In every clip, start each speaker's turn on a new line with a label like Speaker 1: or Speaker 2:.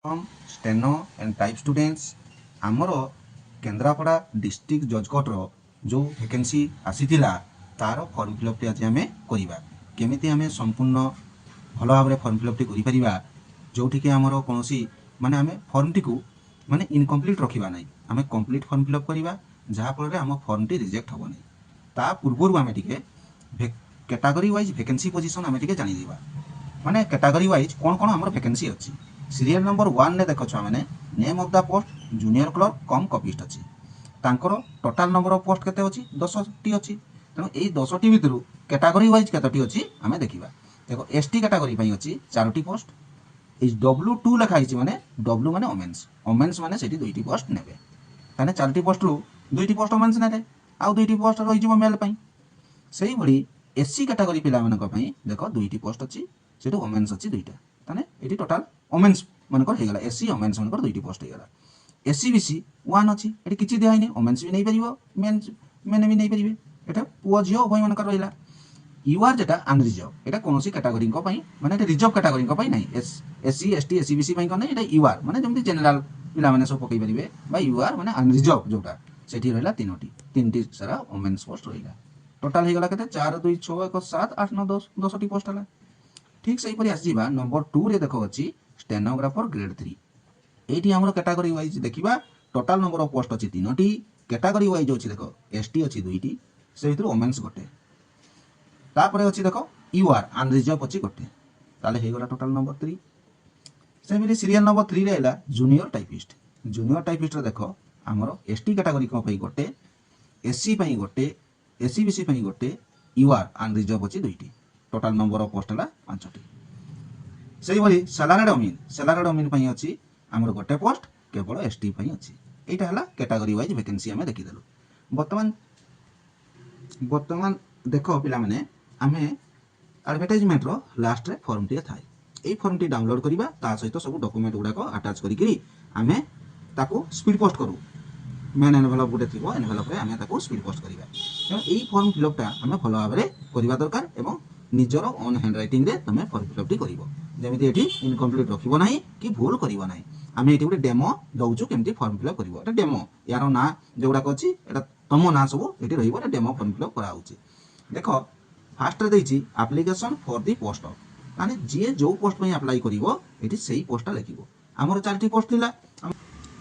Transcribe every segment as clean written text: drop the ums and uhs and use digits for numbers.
Speaker 1: Steno and type students आमर Kendrapara district जज कोर्टर जो वैकेंसी आसीथिला तार फॉर्म फिलअप आज आम करवा केमी आम संपूर्ण भल भाव फॉर्म फिलअप करा जोटि आमर कौन माने आम फॉर्म टी माने इनकम्प्लीट रखा ना आम कंप्लीट फॉर्म फिलअप करवा जहाँफल आम फॉर्म टी रिजेक्ट हम नहीं ता पूर्व आम टे कैटेगरी वाइज वैकेंसी पोजीशन आम टे जाणीजा माने कैटेगरी वाइज कौन कौन आम वैकेंसी अच्छी सीरियल नंबर 1 ने देख छुआ मैंने name of the post junior clerk cum copyist अच्छी तांकर टोटाल नंबर ऑफ पोस्ट केते अछि 10टी अछि तेणु एई 10टी भितर कैटेगरी वाइज केतोटी अछि आमे देखिबा देखो एसटी कैटेगरी पई अछि 4टी पोस्ट इज W2 लिखा हिची माने W माने वोमेन्स वोमेन्स माने सेठी 2टी पोस्ट नेबे ताने 4टी पोस्ट रु 2टी पोस्ट वोमेन्स नेले आउ 2टी पोस्ट रहि जिवो मेल पई सेही भली एससी कैटेगरी पिला मानक पई देखो 2टी पोस्ट अछि सेठी वोमेन्स अछि 2टा ताने एठी टोटाल वोमेन्स मनकर हेगला एससी वोमेन्स मनकर 2टी पोस्ट हेगला एससी बीसी 1 अछि एठी किछि दिया हिने वोमेन्स भी नै परिबो मेन भी नै परिबे एटा पुओ जियो उभय मनकर रहिला यूआर जेटा अनरिजर्व एटा कोनोसी कैटेगरी को पई माने एटा रिजर्व कैटेगरी को पई नै एससी एसटी एससीबीसी पई कोन एटा यूआर माने जेमति जनरल पिला माने सब पकई परिबे बा यूआर माने अनरिजर्व जोटा सेठी रहला तीनटी सारा वोमेन्स पोस्ट रहिला टोटाल हेगला केते 4 2 6 1 7 8 9 10 10टी पोस्ट हला ठीक सही परि आसीबा नंबर 2 रे देखो अछि स्टेनोग्राफर ग्रेड 3 एटी हमर कैटेगरी वाइज देखिबा टोटाल नंबर ऑफ पोस्ट अछि 3टी कैटेगरी वाइज अछि देखो एसटी अछि 2टी से भितर वोमेन्स गोटे तापरे अछि देखो यूआर अनरिजर्व अछि गोटे ताले हेगला टोटाल नंबर 3 सेमिली सीरियल नंबर 3 रे हैला जूनियर टाइपिस्ट रे देखो हमर एसटी कैटेगरी को पई गोटे एससी पई गोटे एससीबीसी पई गोटे यूआर अनरिजर्व अछि 2टी टोटाल नंबर ऑफ पोस्ट हला 5टी सेही भली सैलरीड अमीन पई अछि हमर गोटे पोस्ट केवल एसटी पई अछि एटा हला कैटेगरी वाइज वैकेंसी हमें देखि देलु वर्तमान देखो पिला माने आमे एडवर्टाइजमेंट रो लास्ट रे फॉर्म टी थाए एई फॉर्म टी डाउनलोड करिबा ता सहित सब डॉक्यूमेंट गुडा को अटैच करिकरी आमे ताको स्पीड पोस्ट करू मेन एनवेलप गुटे थिबो एनवेलप रे आमे ताको स्पीड पोस्ट करिबा तेणु एई फॉर्म फिलअप टा आमे भलो भाबरे करिबा दरकार एवं निजर ओन हैंड राइटिंग रे तमे फॉर्म फिलअप टी करिवो जेमिति एठी इनकम्प्लीट रखिबो नाही कि भूल करिवो नाही आमे एठी गुटे डेमो दउचु केमति फॉर्म फिलअप करिवो एटा डेमो यारो ना जोडा को अछि एटा तमो ना सब एठी रहिबो एटा डेमो फॉर्म फिलअप करा होछि देखो फास्ट रे दैछि application for the post of माने जे जो पोस्ट पई अप्लाई करिवो एठी सेही पोस्टटा लेखिबो हमर 4टी पोस्ट थिला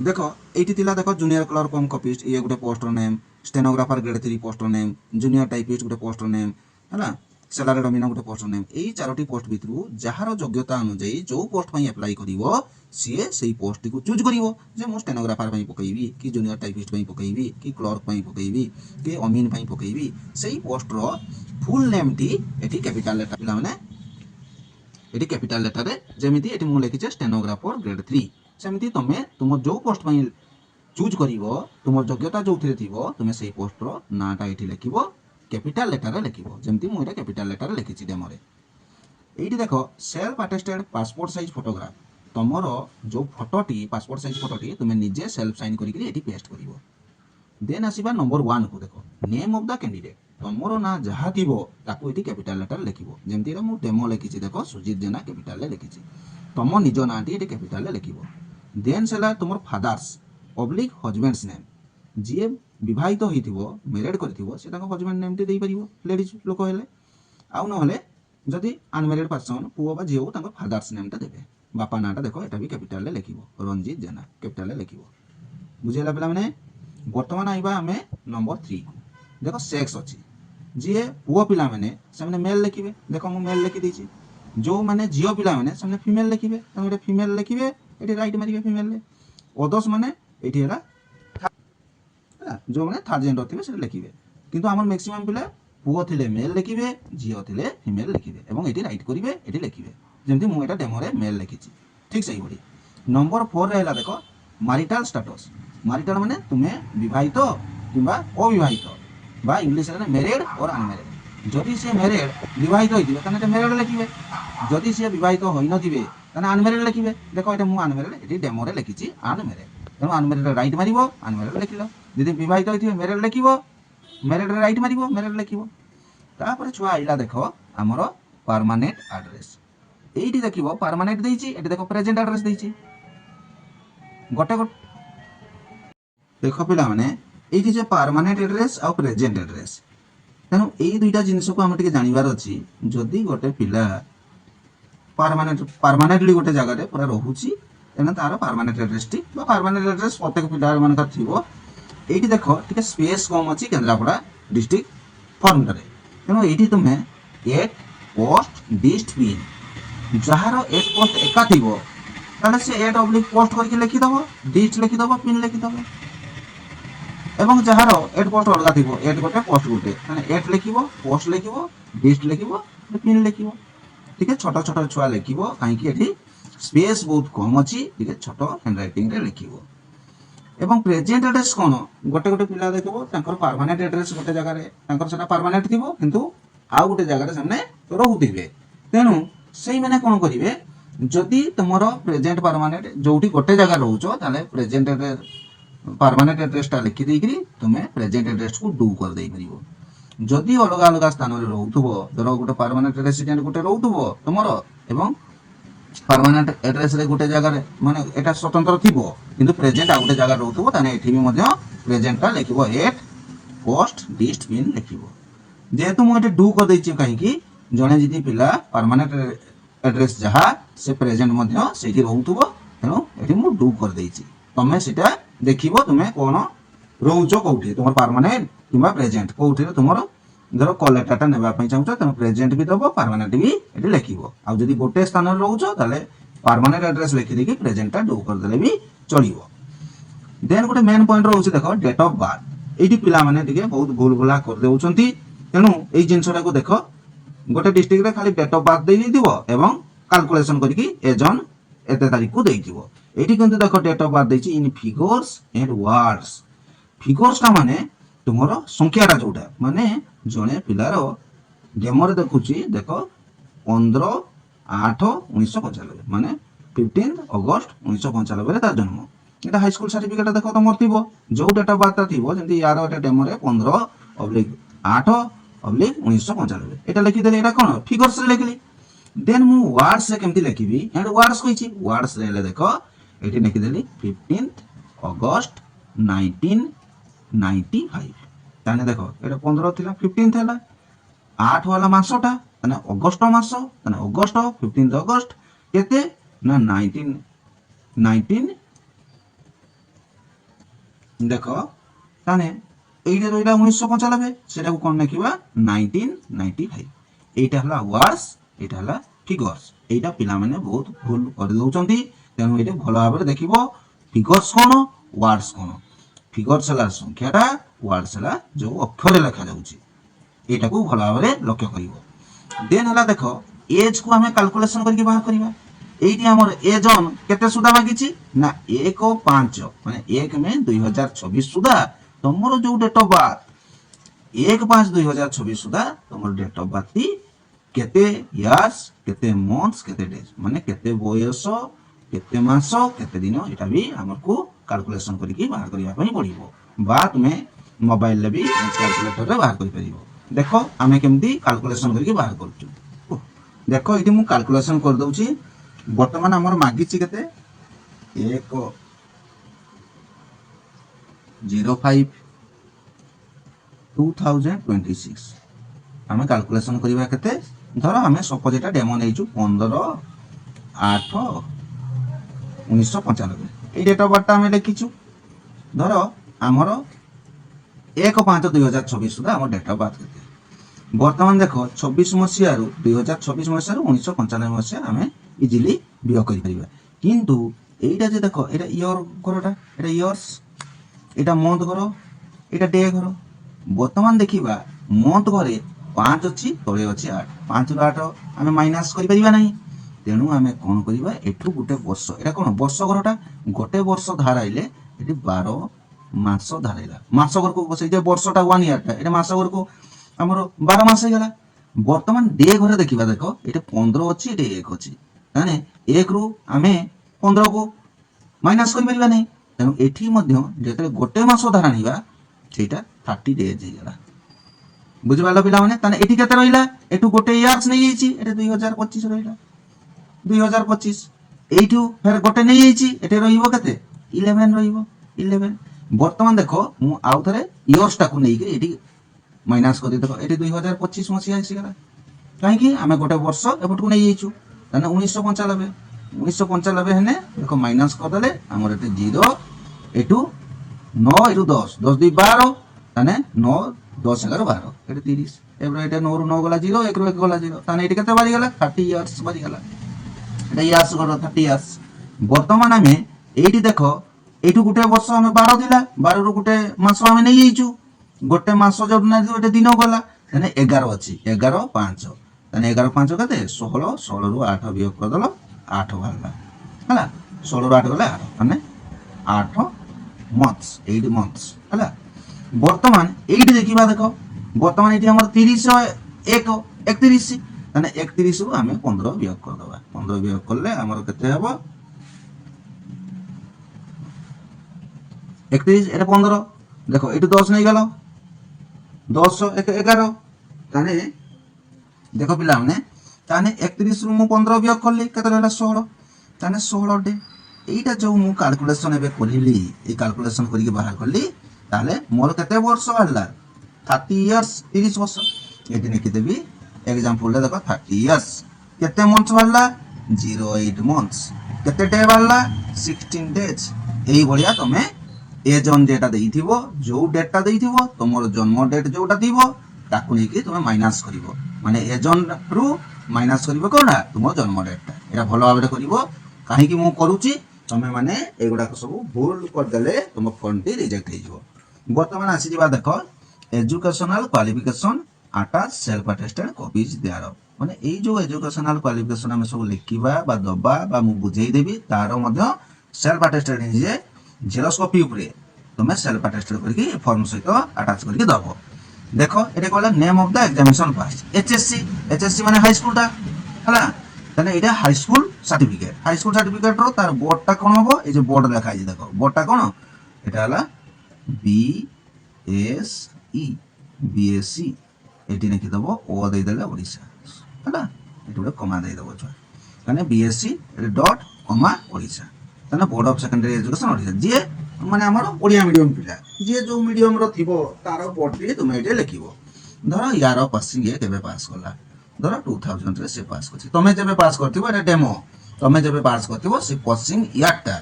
Speaker 1: देखो एठी थिला देखो जूनियर क्लर्क कम कपिस्ट ये गुटे poster name stenographer grade 3 poster name junior typist गुटे पोस्टर नेम हला सैलरी डोमिना गुटे पोस्ट नेम एई 4टी पोस्ट भितरु जहार योग्यता अनुसार जो पोस्ट पई अप्लाई करिवो सीए सेही पोस्ट को चूज करिवो जे मो स्टेनोग्राफर पई पकईबी कि जूनियर टाइपिस्ट पई पकईबी कि क्लर्क पई पकईबी कि अमीन पई पकईबी सेही पोस्ट रो फुल नेम टी एठी कैपिटल लेटर पिला माने एठी कैपिटल लेटर रे जेमिति एठी मु लिखिचे स्टेनोग्राफर ग्रेड 3 सेमिति तमे तुम जो पोस्ट पई चूज करिवो तुम योग्यता जोथिरे थिबो तुमे सेही पोस्ट रो नाटा एठी लिखिबो कैपिटल लेटर रे लिखिबो जेमति मु एटा कैपिटल लेटर रे लिखिछि डेमो रे एठी देखो self attested passport size photograph तमर जो फोटोटी पासपोर्ट साइज फोटोटी तुमे निजे सेल्फ साइन करिकरी एठी पेस्ट करिवो देन आसीबा नंबर 1 को देखो नेम ऑफ द कैंडिडेट तमरो ना जहा थिबो ताकू एठी कैपिटल लेटर लिखिबो जेमति रे मु डेमो लिखिछि देखो सुजीत जेना कैपिटल ले लिखिछि तम निज नाटी एठी कैपिटल ले लिखिबो देन सेला तुमर फादर्स पब्लिक हस्बैंड्स नेम जी विवाहित होइथिबो मैरिड करथिबो से ताको हस्बैंड नेम टे देई परिबो लेडीज लोक हेले आउ न हेले जदि अनमैरिड पर्सन पुओ बा झियो ताको फादर्स नेम टा देबे बापा नाटा देखो एटा भी कैपिटल ले लिखिबो रंजीत जेना कैपिटल ले लिखिबो बुझेला पिला माने वर्तमान आइबा हमें नंबर 3 को देखो सेक्स अछि जे पुओ पिला माने से मेल लिखिबे देखो मु मेल लिखि दिछि जो माने जियो पिला माने से फीमेल लिखिबे तमे फीमेल लिखिबे एटी राइट मारिबे फीमेल ले ओदर्स माने एटी हेला जो माने थर्ड जेंडर थिबे से लिखिबे किंतु हमर मैक्सिमम पिला पुओ थिले मेल लिखिबे जियो थिले फीमेल लिखिबे एवं एटी राइट करिवे एटी लिखिबे जेमति मु एटा डेमो रे मेल लिखिछि ठीक सही बडी नंबर 4 रहला देखो मैरिटल स्टेटस मैरिटल माने तुमे विवाहित किबा अविवाहित बा इंग्लिश रे मैरिड और अनमैरिड जदि से मैरिड विवाहित होइथिबे तने मैरिड लिखिबे जदि से विवाहित होई नथिबे तने अनमैरिड लिखिबे देखो एटा मु अनमैरिड एटी डेमो रे लिखिछि अनमैरिड तेणु अनमैरिड राइट मारिबो अनमैरिड लिखिलो जदि विवाहित होइथिबे मैरिड लिखिबो मैरिड रे राइट मारिबो मैरिड लिखिबो तापर छुआ आइला देखो हमरो परमानेंट एड्रेस एइटी देखिबो परमानेंट देइछि एटी देखो प्रेजेंट एड्रेस देइछि गोटे देख पिलाने ये परमानेंट एड्रेस आ प्रेजेंट एड्रेस तेणु यही दुईटा जिनस को आम टे जानवर अच्छी जदि गोटे पिला परमानेंटली गोटे जगह पूरा रोचे तेना तार permanent address T permanent address प्रत्येक पिला मान थो ये देख टे स्पेस कम अच्छी केन्द्रापड़ा डिस्ट्रिक्ट फर्मटे तेणु ये तुम्हें एट पोस्ट डिस्ट पिन जार एट पोस्ट एका थी से एट ऑब्लिक पोस्ट करके लिखिदेव डिस्ट लिखिदेव पिन लिखिदेव एवं जार एट पोस्ट अलग थी एट गोटे पोस्ट गोटे एट लिख पोस्ट लिख डिस्ट लिख पिन लिख ठीक है छोट छोट छुआ लिख कहीं स्पेस बहुत कम अच्छी टे छोट हैंड रईटिंग लिख एवं प्रेजेंट एड्रेस कौन गोटे गोटे पिला देखो परमानेंट एड्रेस गोटे जगह से परमानेंट थी किंतु आउ गोटे जगह से रोथे तेणु से मैंने कौन करेंगे जदि तुम प्रेजेंट परमानेंट जो गोटे जगह रोच प्रेजेंट परमानेंट एड्रेसटा लिखिदे तुम्हें प्रेजेंट एड्रेस को डू कर दे पार जदि अलग अलग स्थान में रोथुब धर गोटे परमानेंट रेसिडेंट गोटे रोथुब तुम एवं परमानेंट एड्रेस रे गोटे जगह माने एटा स्वतंत्र थिबो किंतु प्रेजेंट आ गोटे जगह रोथुबो ताने एठी भी मध्य प्रेजेंटटा लिखिबो एट पोस्ट डिस्ट पिन लिखिबो जेहेतु मु एटे डू कर दैछि कहीं कि जने जदि पिला परमानेंट एड्रेस जहा से प्रेजेंट मध्य सेठी रोथुबो तेनो एठी मु डू कर दैछि तमे सेटा देखिबो तुमे कोन रोउचो कोठी तुमर परमानेंट किबा प्रेजेंट कोठी तुमर धर कल लेटरटा नेबा पई चाहूछ तुम प्रेजेंट भी दबो परमानेंट भी एठी लिखिबो आ जदि गोटे स्थान रे रोउचो ताले परमानेंट एड्रेस लिखि देकी प्रेजेंटटा डू कर देले भी चलिबो देन गोटे मेन पॉइंट रोउछ देखो डेट ऑफ बर्थ एठी पिला माने टिके बहुत भूल भुला कर देउछंती तेनु एई जिंसटा को देखो गोटे डिस्ट्रिक्ट रे खाली डेट ऑफ बर्थ देई दिबो एवं कैलकुलेशन करके एजन एते तारीख को देई दिबो एठी किंतु देखो डेट ऑफ बर्थ देछि in figures and words figures का माने तुमरो संख्याटा जोटा माने जने पिलार डेमोरे देखुची देखो 15/8/1995 माने 15 अगस्त 1995 रे तार जन्म एटा हाई स्कूल सर्टिफिकेट देखो तुमर थिबो जो डेट ऑफ बर्थ थिबो जेंति यार एटा डेमोरे 15/8/1995 एटा लिखि देले एटा कोन फिगर्स रे लिखली देन मु वर्ड्स से केमति लिखिबी एंड वर्ड्स कहिछि वर्ड्स रे देखो एटी लिखि देली 15 अगस्त 1995 ताने देखो एटा 15 थिला 15 थिला 8 वाला मासटा ताने अगस्त मास ताने अगस्त 15 अगस्त केते ना 19 देखो ताने एइटा रोइला 1995 सेटा को कोन लिखिबा 1995 एइटा हला वर्ड्स एइटा हला फिगर्स एइटा पिला माने बहुत भूल कर दउचंती तेनु एइटा भलो भाबरे देखिबो फिगर्स कोन वर्ड्स कोन फिगर्स हला संख्याटा वर्ड्स हला जो अक्षर लिखा जाउची एटा को भलो भाबरे लक्ष्य करिवो देन हला देखो एज को हमें कैलकुलेशन करके बाहर करबा एइटी हमर एज ऑन केते सुदा मागिची ना 1/5 माने 1 में 2026 सुदा तमरो जो डेट ऑफ बर्थ 1/5/2026 सुदा तमरो डेट ऑफ बर्थ केते इयर्स केते मंथ्स केते डेज माने केते बयस केते मास केते दिन एटा भी हमको कैलकुलेशन करके बाहर करिया पई पड़िबो बा तुमे मोबाइल ले भी कैलकुलेटर रे बाहर करि परिबो देखो आमे केमती कैलकुलेशन करके बाहर करछु देखो इति मु कैलकुलेशन कर दउची वर्तमान हमर मागिची केते 1/05/2026 आमे कैलकुलेशन करिबा केते धर आमे सपोज एटा डेमो नेइछु 15/8/1995 ए डेट ऑफ बर्थ आमे लिखिछु धर हमर 1/5/2026 सुधा हमर डेट ऑफ बर्थ केते वर्तमान देखो 26 मसिया रु 2026 मसिया रु 1995 मसिया आमे इजीली बियो करि परिबा किंतु एटा जे देखो एटा ईयर करोटा एटा इयर्स एटा मंथ करो एटा डे करो वर्तमान देखिबा मंथ घरे 5 अछि तळे अछि 8 5 रु 8 आमे माइनस करि परिबा नाही तेनु आमे कोन करिबा एठु गुटे वर्ष एटा कोन वर्ष घरटा गोटे वर्ष धाराइले एटी 12 मास धाराइला मास घर को बसै जे वर्षटा 1 इयर टा एटा मास घर को हमर 12 मास हे गेला वर्तमान डे घरे देखिबा देखो एटा 15 अछि एटा 1 अछि ताने 1 रु आमे 15 को माइनस करि परिबा नाही तेनु एठी मध्य जेते गोटे मास धारानिबा सेटा 30 डेज हे गेला बुझबाला पिला माने ताने एठी केते रहिला एठु गोटे इयर्स नै आइछि एटा 2025 रहिला 2025 एठु फेर गोटे नै आइछि एटे रहिबो केते 11 ରହିବ 11। ବର୍ତ୍ତମାନ ଦେଖ ମୁଁ ଆଉ ଥରେ ଇୟର୍ସଟାକୁ ନେଇକି ଏଠି ମାଇନାସ୍ କରି ଦେଖ ଏଠି 2025 ମସିହା ଆସିଗଲା। କାହିଁକି ଆମେ ଗୋଟେ ବର୍ଷ ଏପଟକୁ ନେଇଯାଇଛୁ, ତାହେଲେ 1995 1995 ହେଲେ ଦେଖ ମାଇନାସ୍ କରିଦେଲେ ଆମର ଏଠି 0 ଏଠୁ 9 ଏଠୁ 10 10 2 12 ତାହେଲେ 9 10 11 12 ଏଠି 30 ଏবার এটা 9 ରୁ 9 ଗଲା 0 1 ରୁ 1 ଗଲା 0 ତାହେଲେ ଏଠି କେତେ ବାହାରିଗଲା 30 ইয়ার্স ବାହାରିଗଲା। এটা ইয়ার্স গড় 30 ইয়ার্স। ବର୍ତ୍ତମାନ ଆମେ ଏଇଠି ଦେଖ ଏଇଠୁ ଗୋଟେ ବର୍ଷ ଆମେ 12 ଥିଲା 12 ରୁ ଗୋଟେ ମାସ ଆମେ ନେଇଯାଇଛୁ, ଗୋଟେ ମାସ ଯୋଉଠୁ ନେଇଛୁ ଗୋଟେ ଦିନ ଗଲା ତାହେଲେ 11 ଅଛି 11 5 ତାହେଲେ 11 5 କେତେ 16 16 ରୁ 8 ବିୟୋଗ କରିଦେଲ 8 ବାହାରିଲା ହେଲା। 16 ରୁ 8 ଗଲେ 8 ମାନେ 8 months 8 months ହେଲା। ବର୍ତ୍ତମାନ ଏଇଠି ଦେଖିବା ଦେଖ ବର୍ତ୍ତମାନ ଏଇଠି ଆମର 30 1 31 ତାହେଲେ 31 ରୁ ଆମେ 15 ବିୟୋଗ କରିଦେବା 15 ବିୟୋଗ କଲେ ଆମର କେତେ ହେବ 31 এটা 15 দেখো এটু 10 নেই গেল 10 11 তাহলে দেখো পিলা মানে তাহলে 31 রু মু 15 বিয়োগ করলি কত রহিলা 16 তাহলে 16 ডে এইটা যে মু ক্যালকুলেশন এবে করিলি এই ক্যালকুলেশন করিকি বাহার করলি তাহলে মোর কেতে বর্ষ বাহারলা 30 ইয়ার্স 30 বর্ষ এটি লিখি দেবি एग्जांपल रे देखो 30 इयर्स केते मंथ्स बाहरला 08 मंथ्स केते डे बाहरला 16 डेज एई भलिया तमे एज ऑन डेटा देइथिबो जो डेटा देइथिबो तमरो जन्म डेट जोटा दिबो ताकु नेकी तमे माइनस करिवो माने एज ऑन रु माइनस करिवो कोना तुमो जन्म डेटा एरा भलो भाबरे करिवो काहे कि मु करूची तमे माने एगुडा सब भूल कर देले तुम फॉर्म टी रिजेक्ट हे जिवो। वर्तमान आसी जिबा देखो educational qualification attach self attested copies देयर माने एई जो एजुकेशनल क्वालिफिकेशन हम सब लिखिबा बा दबा बा मु बुझेई देबी तारो मध्य सेल्फ अटेस्टेड जे जेरॉक्स कॉपी ऊपर तुम सेल्फ अटेस्टेड करके फॉर्म सहित अटैच करके दबो। देखो एटा कहला name of the examination pass HSC माने हाई स्कूल टा हला तने एटा हाई स्कूल सर्टिफिकेट रो तार बोर्ड टा कोन होबो ए जे बोर्ड लिखा है देखो बोर्ड टा कोन एटा हला बीएससी एटी लिखि दबो ओ दे देले ओडिसा हला एटी गोटे कमा दे दबो छुआ तने बीएससी डॉट कमा ओडिसा तने board of secondary education Odisha जे माने हमर ओडिया मीडियम पिला जे जो मीडियम रो थिबो तारो बोर्ड रे तुम एटे लिखिबो धर यार पासिंग ए केबे पास करला धर 2000 रे से पास करछि तमे जेबे पास करथिबो एटा डेमो तमे जेबे पास करथिबो से पासिंग यारटा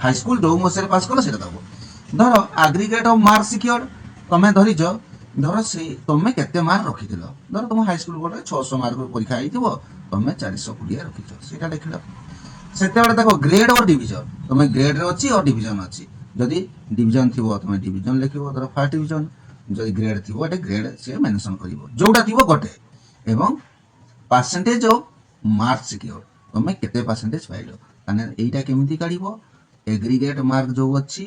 Speaker 1: हाई स्कूल जो मसेरे पास करला सेटा दबो धर एग्रीगेट ऑफ मार्क सिक्योर्ड तमे धरिजो धर से तमे केते मार्क रखिथिलो धर तुम हाई स्कूल बोर्ड 600 मार्क परीक्षा आइथिबो तमे 420 रखिछो सेटा देखिलो सेते बेले देखो ग्रेड और डिवीजन तमे ग्रेड रे अछि और डिवीजन अछि जदि डिवीजन थिबो तमे डिवीजन लिखिबो धर फर्स्ट डिवीजन जदि ग्रेड थिबो एटा ग्रेड से मेंशन करिवो जोटा थिबो गोटे एवं परसेंटेज ऑफ मार्क सिक्योर तमे केते परसेंटेज पाइलो ताने एटा केमिति काढिबो एग्रीगेट मार्क जो अछि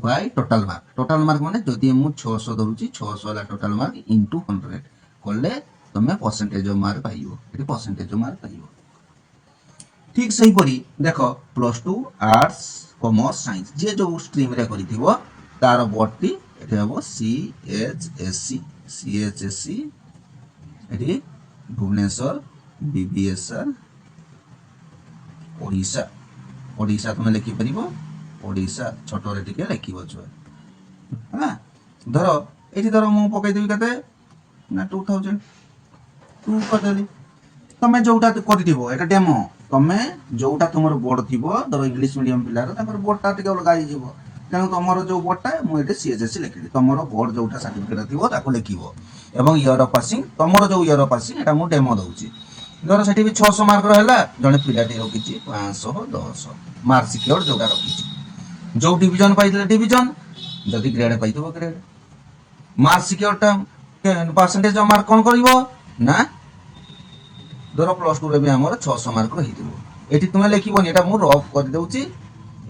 Speaker 1: बाय टोटल मार्क माने जदि मु 600 धरुची 600 वाला टोटल मार्क इनटू 100 करले तमे परसेंटेज ऑफ मार्क पाइबो एटी परसेंटेज ऑफ मार्क पाइबो। ठीक सही परी देखो +2 आर्ट्स कॉमर्स साइंस जे जो स्ट्रीम रे करिथिबो तार बोर्डटी एठी हबो सीएचएससी एठी भुवनेश्वर बीबीएसआर ओडिशा तुम लिखि परिबो ओडिशा छोटो रे टिके लिखिबो छ हां धरो एठी धरो मु पकाई देबी कते ना 2000 तू कदेली तमे जोटा करिथिबो एटा डेमो तमे जोटा तुमर बोर्ड थिबो धरो इंग्लिश मीडियम पिलार तापर बोर्ड टा टिके अलगा ही जिवो तेनु तुमर जो बोर्ड टा मु एटे सीएचएससी लिखिली तुमर बोर्ड जोटा सर्टिफिकेट थिबो ताको लिखिबो एवं ईयर ऑफ पासिंग तुमर जो ईयर ऑफ पासिंग एटा मु डेमो दउची धरो सेठी भी 600 मार्क रहला जने पिलाटी रखिची 510 मार्क सिक्योर जोटा रखिची जो डिवीजन पाइले डिवीजन जदि ग्रेड पाइतबो ग्रेड मार्क सिक्योर टा परसेंटेज ऑफ मार्क कोन करिवो ना धरो +2 रे भी हमर 600 मार्क रहिथिबो एठी तुमे लिखिबो एटा मु रफ कर देउची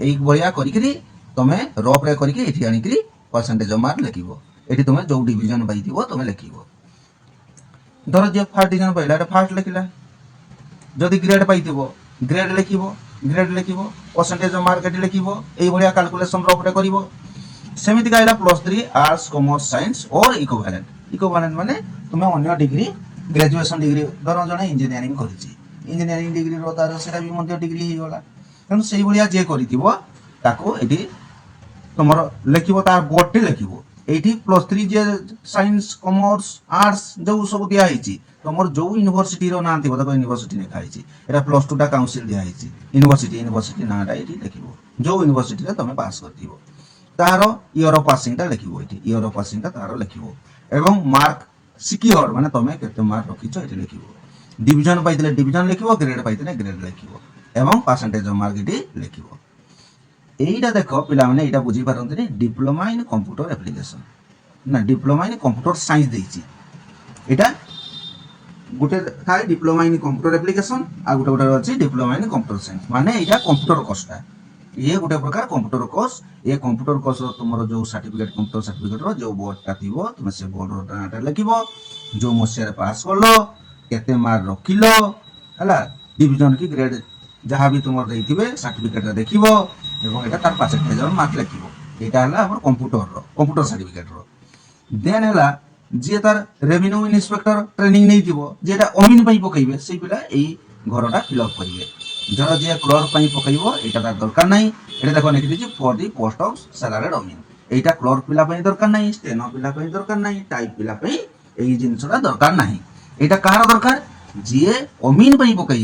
Speaker 1: एई बढिया करिकरी तुमे रफ रे करिकरी एठी आनिकरी परसेंटेज ऑफ मार्क लिखिबो एठी तुमे जो डिवीजन पाइथिबो तुमे लिखिबो धरो जे फर्स्ट डिवीजन पाइला एटा फर्स्ट लिखिला जदि ग्रेड पाइथिबो ग्रेड लिखिबो परसेंटेज ऑफ मार्क एठी लिखिबो एई बढिया कैलकुलेशन रफ रे करिवो सेमिति गाइला +3 आर्ट्स कॉमर्स साइंस और इक्विवेलेंट माने तुमे अन्य डिग्री ग्रेजुएशन डिग्री धरो जने इंजीनियरिंग करिछि इंजीनियरिंग डिग्री रो तार सेटा भी मध्य डिग्री हे गला तन सेही बढिया जे करिथिबो ତାକୁ ଏଠି ତମର ଲେଖିବ ତାର ବୋର୍ଡଟି ଲେଖିବ এইটি +3 যে সায়েন্স কমর্স আর্টস ଯେଉଁ ସବୁ ଦିଆ ହେଇଛି ତମର ଯେଉଁ ୟୁନିଭର୍ସିଟିର ନାଁ ଥିବ ତାକୁ ୟୁନିଭର୍ସିଟି ଲେଖା ହେଇଛି ଏଟା +2 ଟା କାଉନସିଲ ଦିଆ ହେଇଛି ୟୁନିଭର୍ସିଟି ନାଁଟା ଏଠି ଲେଖିବ ଯେଉଁ ୟୁନିଭର୍ସିଟିରେ ତମେ ପାସ୍ କରିଥିବ ତାର ଇୟର ଅଫ ପାସିଂଟା ଲେଖିବ ଏଠି ଇୟର ଅଫ ପାସିଂଟା ତାର ଲେଖିବ ଏବଂ ମାର୍କ ସିକ୍ୟୁର ମାନେ ତମେ କେତେ ମାର୍କ ରଖିଛ ଏଠି ଲେଖିବ ডিভিজন পাইଥିଲେ ডিভিজন লেখিব গ্রেড পাইଥିଲେ গ্রেড লেখিব এবং পার্সেন্টেজ অফ মার্ক এটি লেখিব এইটা দেখো পিলামানে এইটা বুঝি পারন্তিনি ডিপ্লোমা ইন কম্পিউটার অ্যাপ্লিকেশন না ডিপ্লোমা ইন কম্পিউটার সায়েন্স দেইছি এটা গোটে থাই ডিপ্লোমা ইন কম্পিউটার অ্যাপ্লিকেশন আর গোটে গোটে আছে ডিপ্লোমা ইন কম্পিউটার সায়েন্স মানে এইটা কম্পিউটার কোর্সটা ये गोटे प्रकार कंप्यूटर कोर्स ये कंप्यूटर कोर्स तुम जो सर्टिफिकेट कंप्यूटर सर्टिफिकेट जो बोर्डटा थी तुम से बोर्ड नाटा लिख जो मसीह पास कल केते मार्क रखिल है डिविजन की ग्रेड जहाँ भी तुम देखे सर्टिफिकेट देखो और ये तार परसेंटेज मार्क लिख यहाँ है कंप्यूटर सर्टिफिकेट देन है जी तार रेवेन्यू इन्स्पेक्टर ट्रेनिंग नहीं थी जेटा अमीन पकड़े से पिला यही घरटा फिलअप करेंगे जरा जी क्लर्क पकड़ यहाँ तार दरकार ना ये देख लिखी for the post of salaried अमीन यहाँ क्लर्क पिला दरकार ना स्टेनो पिला दरकार ना टाइप पिला यही जिनसा दरकार ना यहाँ कहार दरकार जी अमीन पकड़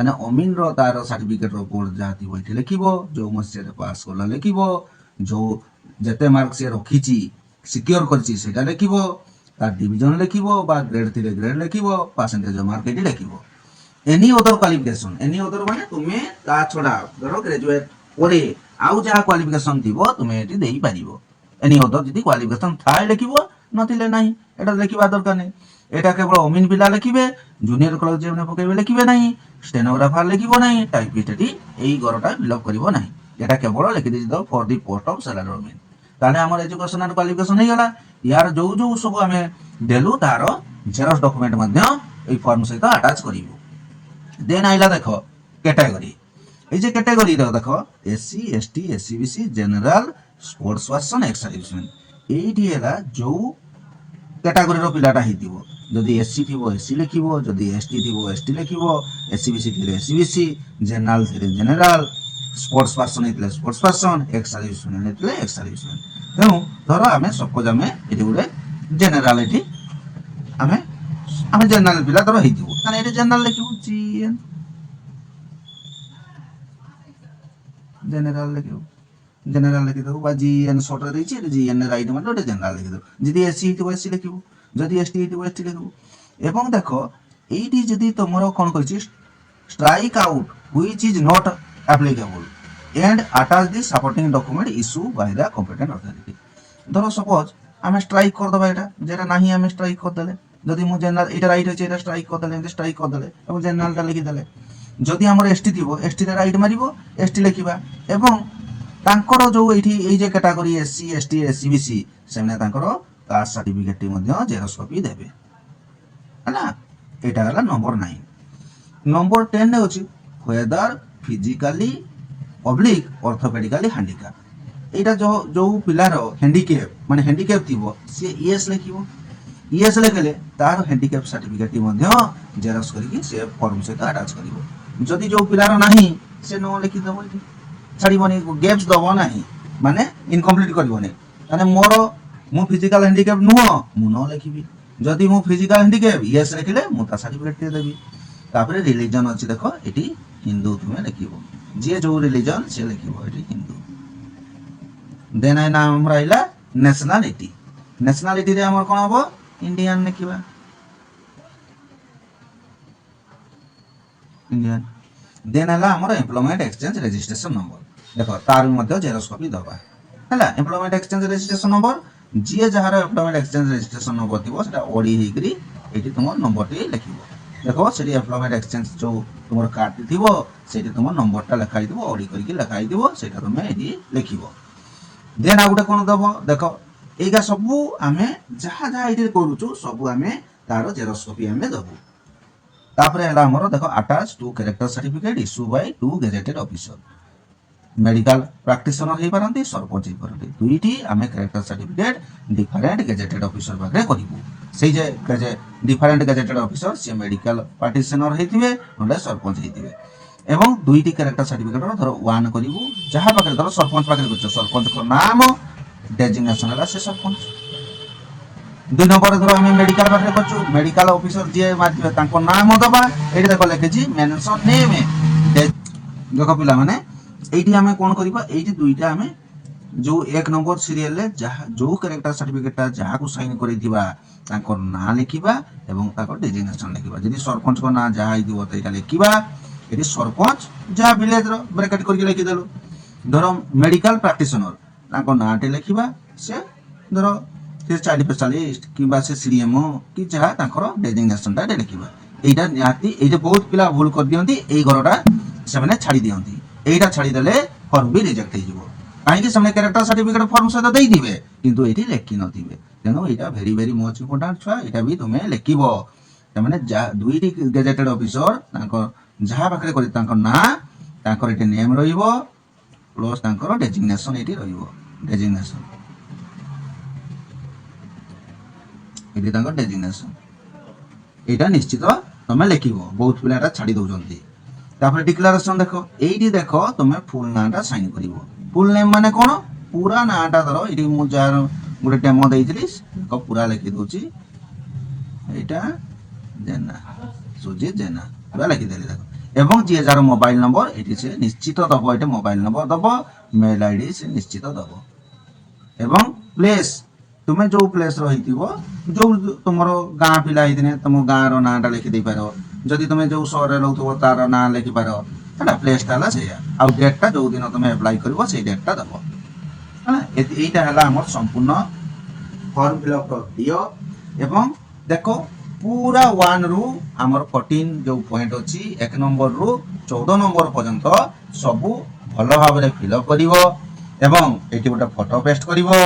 Speaker 1: अमीन तार सर्टिफिकेट बोर्ड जहाँ थी ये लिख जो मसीह पास कला लिख जो जिते मार्क सी रखी सिक्योर कर लिख तार डिविजन लिख ग्रेड थी ग्रेड लिख परसेंटेज मार्क ये लिख any other qualification any other माने तुम्हें ता छड़ा धरो ग्रेजुएट परे आउ जहा क्वालिफिकेशन थिबो तुम्हें एटी देई पारिबो एनी अदर जदी क्वालिफिकेशन थाय लिखिबो नथिले नाही एटा लिखिबा दरकार नै एटा केवल अमीन पिला लिखिबे जूनियर क्लर्क जेने पकेबे लिखिबे नाही स्टेनोग्राफर लिखिबो नाही टाइपिस्ट एटी एई गरटा फिलअप करिवो नाही एटा केवल लिखि दे दो for the post of salary अमीन ताले हमर एजुकेशन एंड क्वालिफिकेशन हे गला यार जो जो सब हमें देलु तारो जेरॉक्स डॉक्यूमेंट मध्ये एई फॉर्म सहित अटैच करिवो देन आइला देखो कैटेगरी ये कैटेगरी देख SC ST SCBC general sports person ex serviceman ये जो कैटेगरी पिलाटा होती जदि एससी थी एससी लिख जदि एसटी थी एसटी लिख एससीबीसी थी एससीबीसी जनरल थी जनरल स्पोर्ट्स पर्सन होते स्पोर्ट्स पर्सन एक्स सर्विसमैन होते एक्स सर्विसमैन तेणु धर आम सपोज आम ये गोटे जेनेल ये आम आम जेनेल पिला धर हो जेनेल लिख जीएन जेनेल लिख जेनेल लिखिदेव जीएन सर्ट जीएन रईट मतलब गोटे जेनेल लिखिदेव जदि एससी हो एससी लिख जदि एसटी हो एसटी लिख एवं देख ये जदि तुम कौन कर strike out which is not applicable and attach the supporting document issue by the competent authority धर सपोज आम स्ट्राइक करदे जेटा ना आम स्ट्राइक करदे जदि मु जेनेल एटा राइट अछि एटा स्ट्राइक कर देले एवं जेनेलटा लिखि देले जदि हमर एसटी थिबो एसटी रे राइट मारिबो एसटी लिखिबा एवं तांकर जो एठी ए जे कैटेगरी एससी एसटी एससीबीसी सेमने तांकर कास्ट सर्टिफिकेट टी मध्ये जेरॉक्स कॉपी देबे हला एटा हला नंबर 9 नंबर 10 ने अछि weather physically public orthopaedically handicap एटा जो पिलार हैंडिकैप माने हैंडिकैप थिबो से यस लिखिबो यस लिखले तार हैंडिकैप सर्टिफिकेट जेरॉक्स करके से फॉर्म सहित अटैच कर जदि जो पिलार नाही से नो लिखि देबो छाड़बनी गैप्स दब ना माने इनकम्प्लीट करबनी माने मोर मु फिजिकल हैंडिकैप नुह मु न लिखिबी जदि मु फिजिकल हैंडिकैप यस लिखले मु ता सर्टिफिकेट देबी तापरे रिलीजन अछि देखो एटी हिंदू तुमे लिखिबो जे जो रिलीजन से लिखिबो एटी हिंदू देन आई नाम रहिला नेशनलिटी नेशनलिटी रे हमर कोन हबो इंडियन लिखिबा इंडियन देन हला हमर एम्प्लॉयमेंट एक्सचेंज रजिस्ट्रेशन नंबर देखो तार मध्ये जेरॉक्स कॉपी दबा हला एम्प्लॉयमेंट एक्सचेंज रजिस्ट्रेशन नंबर जी जहार एम्प्लॉयमेंट एक्सचेंज रजिस्ट्रेशन नंबर थिबो सेटा ओडी हेकरी एटी तुम नंबर टी लिखिबो देखो सेटी एम्प्लॉयमेंट एक्सचेंज जो तुम कार्ड थिबो सेटी तुम नंबरटा लिखाई दिबो ओडी करके लिखाई दिबो सेटा तुम एटी लिखिबो देन आ गुटे कोन दबो देखो एगा सब आमे जहाँ जहाँ ये करूँ सब आम तार जेरॉक्स कॉपी आम देबू तापर है हमर देखो attach two character certificate issue by two gazetted officer medical practitioner हो पारती सरपंच हो पारती दुईटी आम character certificate different gazetted officer पाखे करूँ से डिफरेंट गेजेटेड ऑफिसर सी मेडिकल प्रैक्टिशनर होते ना सरपंच होते এবং দুইটি ক্যারেক্টার সার্টিফিকেটর ধর 1 করিবু যাহা পাখে ধর सरपंच পাখে করছ सरपंच को नाम डेजिग्नेशन है से सरपंच 2 नंबर धर आम मेडिकल पाखे करछु मेडिकल ऑफिसर जे मारथिबे तांको नाम दबा एठी देखो लिखिछि मेंशन नेम देखो पिला माने एठी आमे कोन करिबा एठी दुईटा आमे जो 1 नंबर सीरियल ले जहा जो कैरेक्टर सर्टिफिकेट जहा को साइन करिथिबा तांको ना लिखिबा एवं ताको डेजिग्नेशन लिखिबा जदी सरपंच को ना जहा हिदिबो तैटा लिखिबा एठी सरपंच जहा विलेज रो ब्रैकेट करके लिखि देलो धरो मेडिकल प्रैक्टिशनर तांको नाटे लिखिबा से धरो से चाइल्ड स्पेशलिस्ट किबा से सीडीएमओ कि जहा तांकर डेजिग्नेशन ता लिखिबा एटा निहाती एटा बहुत पिला भूल कर दियंती एई घरटा से माने छाडी दियंती एटा छाडी देले फॉर्म भी रिजेक्ट हे जिवो काहे कि हमने कैरेक्टर सर्टिफिकेट फॉर्म से देई दिबे किंतु एठी लेखि नथिबे तेनो एटा वेरी वेरी मच इंपोर्टेंट छुआ एटा भी तुमे लेखिबो त माने दुईटी गेजेटेड ऑफिसर तांको जहा पाखरे करि तांको ना तांकर एटी नेम रहिबो प्लस तांकर डेजिग्नेशन एटी रहिबो डेजिग्नेशन एटी तांकर डेजिग्नेशन एटा निश्चित तुमे लेखिबो बहुत पिलाटा छाडी दउजंती तापर डिक्लेरेशन देखो एटी देखो तुमे फुल नाटा साइन करिवो फुल नेम माने कोन पूरा नाटा धरो एटी मु जार गुटे डेमो देइतिलिस को पूरा लिखि दोची एटा जेना सुजी जेना पूरा लिखि देली देखो एवं जे जार मोबाइल नंबर एटी से निश्चित दबो एटे मोबाइल नंबर दबो मेल आईडी से निश्चित दबो एवं प्लेस तुमे जो प्लेस रहितिबो जो तुमरो गां पिला हिदिने तुम गां रो नाटा लिखि दे पारो जदि तुमे जो शहर रे रहउतबो तार ना लिखि पारो एटा प्लेस ताला से आ डेटटा जो दिन तुमे अप्लाई करबो से डेटटा दबो हला एटा हला हमर संपूर्ण फॉर्म फिल अप दियो एवं देखो पूरा 1 रु हमर 14 जो पॉइंट अछि 1 नंबर रु 14 नंबर पर्यंत सब भलो भाबरे फिल अप करिवो एवं एटी गोटा फोटो पेस्ट करिवो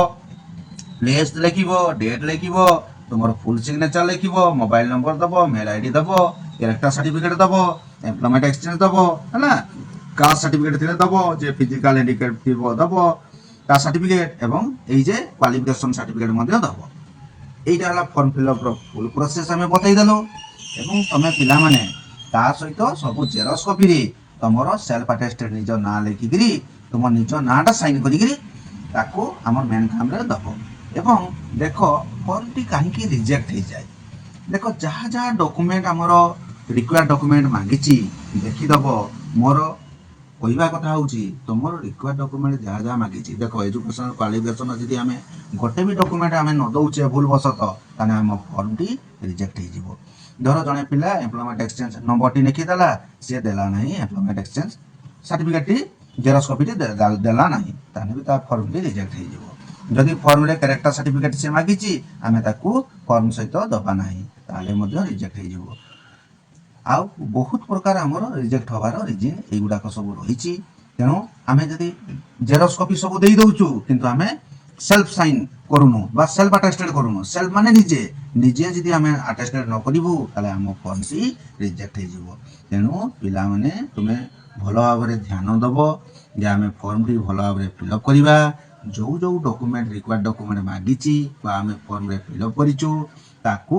Speaker 1: प्लेस लिखिबो डेट लिखिबो तुमर फुल सिग्नेचर लिखिबो मोबाइल नंबर दबो मेल आईडी दबो कैरेक्टर सर्टिफिकेट दबो एम्प्लॉयमेंट एक्सचेंज दबो हला कास्ट सर्टिफिकेट थिले दबो जे फिजिकल इंडिकेटर थिबो दबो का सर्टिफिकेट एवं एई जे क्वालिफिकेशन सर्टिफिकेट मध्ये दबो एइटा हला फॉर्म फिल अप रो फुल प्रोसेस हमें बताई देलो एवं तमे पिला माने ता सहित सब जेरॉक्स कॉपी रे तमरो सेल्फ अटेस्टेड निजो ना लिखि गिरी तुम निजो नाटा साइन करि गिरी ताको हमर मेन काम रे दबो एवं देखो फॉर्म टी काहे की रिजेक्ट हे जाय देखो जहा जहा डॉक्यूमेंट हमरो रिक्वायर्ड डॉक्यूमेंट मांगिची देखि दबो मोर कहवा कथा होची तुमर रिक्वायर्ड डॉक्यूमेंट जहा जहा मांगिची देखो एजुकेशन क्वालिफिकेशन जदी हमें गोटे भी डॉक्यूमेंट हमें न दउचे भूल बसत ताने हम फॉर्म टी रिजेक्ट हे जिवो धरो जने पिला एम्प्लॉयमेंट एक्सचेंज नंबर टी लिखि देला से देला नहीं employment exchange certificate T xerox copy T देला नहीं ताने भी ता फॉर्म टी रिजेक्ट हे जिवो जदी फॉर्म रे कैरेक्टर सर्टिफिकेट से मागिची हमें ताकू फॉर्म सहित दबा नहीं ताले मध्ये रिजेक्ट हे जिवो आ बहुत प्रकार हमर रिजेक्ट होबार रीजन एगुडा को सब रहिची तेनो हमें जदी जेरॉक्स कॉपी सब देई दउचू किंतु हमें सेल्फ साइन करूनु बा सेल्फ अटेस्टेड करूनु सेल्फ माने निजे निजे जदी हमें अटेस्टेड न करिवु ताले हम फॉर्म सी रिजेक्ट हे जिवो तेनो पिला माने तुमे भलो भाबरे ध्यान दबो जे हमें फॉर्म टी भलो भाबरे फिल अप करिवा जो जो डॉक्यूमेंट रिक्वायर्ड डॉक्यूमेंट मागिची बा हमें फॉर्म रे फिल अप करिचू ताकू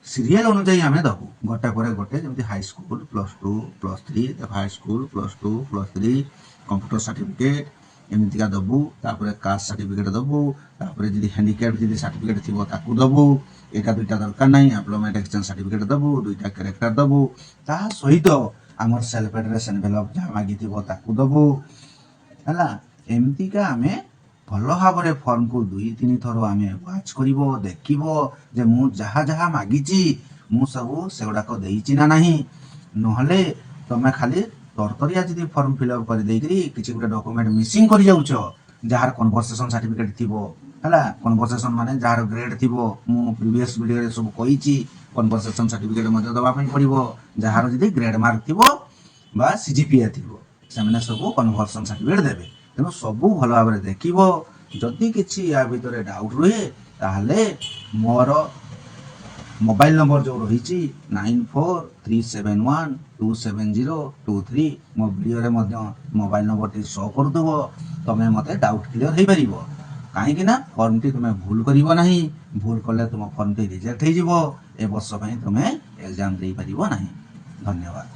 Speaker 1: सीरियल अनुसार हमें दबू गोटे पर गोटे जमी high school +2 +3 high school +2 +3 computer certificate एमतीका दबू तापर कास्ट सर्टिफिकेट दबू तापर जदी हैंडीकैप जदी सर्टिफिकेट थिबो ताकू दबू एटा दुईटा दरकार नहीं एम्प्लॉयमेंट एक्सचेंज सर्टिफिकेट दबू दुईटा कैरेक्टर दबू ता सहित हमर सेल्फ एड्रेस एनवेलप जहा मागी थिबो ताकू दबू हला एमतीका हमें भलो भाबरे फॉर्म को 2-3 थरो आमे वाच करिवो देखिवो जे मु जहा जहा मागिची मु सब सेगुडा को देइची ना नाही नहले तमे खाली तरतरिया जदी फॉर्म फिल अप कर देइकरी किछि गुटे डॉक्यूमेंट मिसिंग करि जाउछो जहार कन्वर्सेशन सर्टिफिकेट थिबो हला कन्वर्सेशन माने जहार ग्रेड थिबो मु प्रीवियस वीडियो रे सब कहिची कन्वर्सेशन सर्टिफिकेट मध्ये दबा पई पड़िवो जहार जदी ग्रेड मार्क थिबो बा सीजीपीए थिबो सेमने सब कन्वर्सेशन सर्टिफिकेट देबे तेणु सबू भल भाव देखो जदि किसी या भितर डाउट रुहे ताहले मोर मोबाइल नंबर जो रही 9437127023 मो वीडियो रे मोबाइल नंबर टी शो कर दबो तमे मते डाउट क्लियर हे परिबो काहे कि ना फॉर्म टी तुमे भूल करिवो नाही भूल करले तुम फॉर्म टी रिजेक्ट हे जिवो ए वर्ष पई तुमे एग्जाम दे परिबो नाही धन्यवाद।